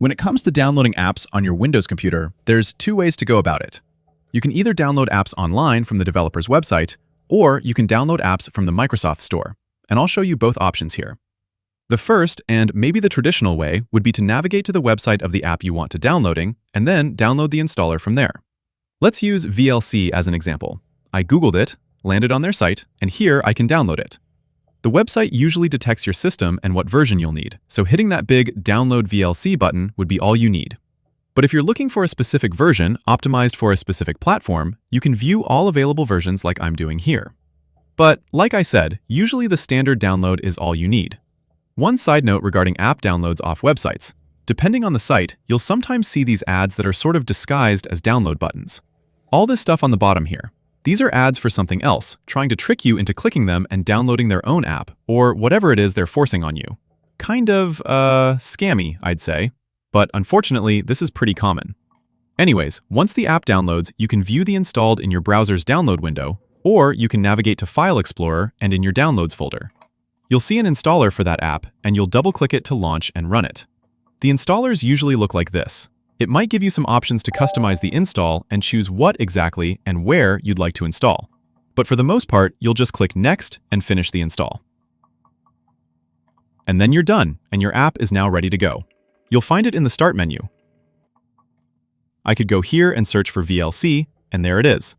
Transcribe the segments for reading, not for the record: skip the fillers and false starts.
When it comes to downloading apps on your Windows computer, there's two ways to go about it. You can either download apps online from the developer's website, or you can download apps from the Microsoft Store, and I'll show you both options here. The first, and maybe the traditional way, would be to navigate to the website of the app you want to downloading, and then download the installer from there. Let's use VLC as an example. I Googled it, landed on their site, and here I can download it. The website usually detects your system and what version you'll need, so hitting that big Download VLC button would be all you need. But if you're looking for a specific version optimized for a specific platform, you can view all available versions like I'm doing here. But like I said, usually the standard download is all you need. One side note regarding app downloads off websites. Depending on the site, you'll sometimes see these ads that are sort of disguised as download buttons. All this stuff on the bottom here. These are ads for something else, trying to trick you into clicking them and downloading their own app, or whatever it is they're forcing on you. Kind of, scammy, I'd say. But unfortunately, this is pretty common. Anyways, once the app downloads, you can view the installed in your browser's download window, or you can navigate to File Explorer and in your Downloads folder. You'll see an installer for that app, and you'll double-click it to launch and run it. The installers usually look like this. It might give you some options to customize the install and choose what exactly and where you'd like to install. But for the most part, you'll just click Next and finish the install. And then you're done, and your app is now ready to go. You'll find it in the Start menu. I could go here and search for VLC, and there it is.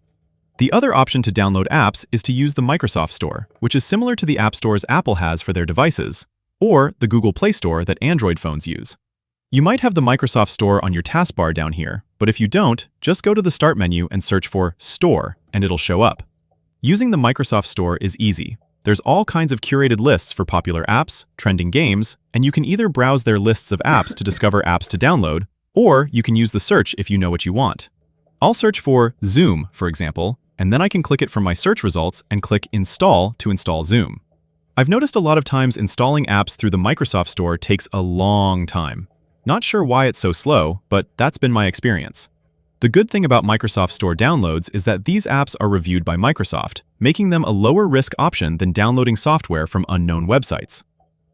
The other option to download apps is to use the Microsoft Store, which is similar to the app stores Apple has for their devices, or the Google Play Store that Android phones use. You might have the Microsoft Store on your taskbar down here, but if you don't, just go to the Start menu and search for Store, and it'll show up. Using the Microsoft Store is easy. There's all kinds of curated lists for popular apps, trending games, and you can either browse their lists of apps to discover apps to download, or you can use the search if you know what you want. I'll search for Zoom, for example, and then I can click it from my search results and click Install to install Zoom. I've noticed a lot of times installing apps through the Microsoft Store takes a long time. Not sure why it's so slow, but that's been my experience. The good thing about Microsoft Store downloads is that these apps are reviewed by Microsoft, making them a lower risk option than downloading software from unknown websites.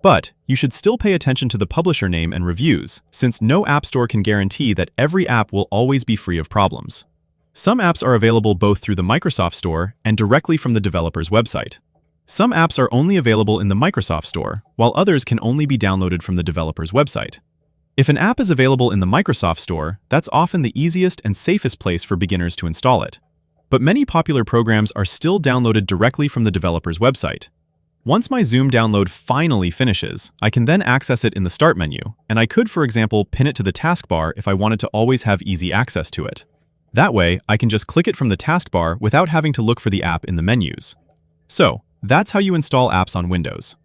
But you should still pay attention to the publisher name and reviews, since no app store can guarantee that every app will always be free of problems. Some apps are available both through the Microsoft Store and directly from the developer's website. Some apps are only available in the Microsoft Store, while others can only be downloaded from the developer's website. If an app is available in the Microsoft Store, that's often the easiest and safest place for beginners to install it. But many popular programs are still downloaded directly from the developer's website. Once my Zoom download finally finishes, I can then access it in the Start menu, and I could, for example, pin it to the taskbar if I wanted to always have easy access to it. That way, I can just click it from the taskbar without having to look for the app in the menus. So, that's how you install apps on Windows.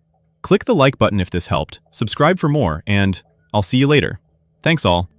Click the like button if this helped, subscribe for more, and I'll see you later. Thanks all.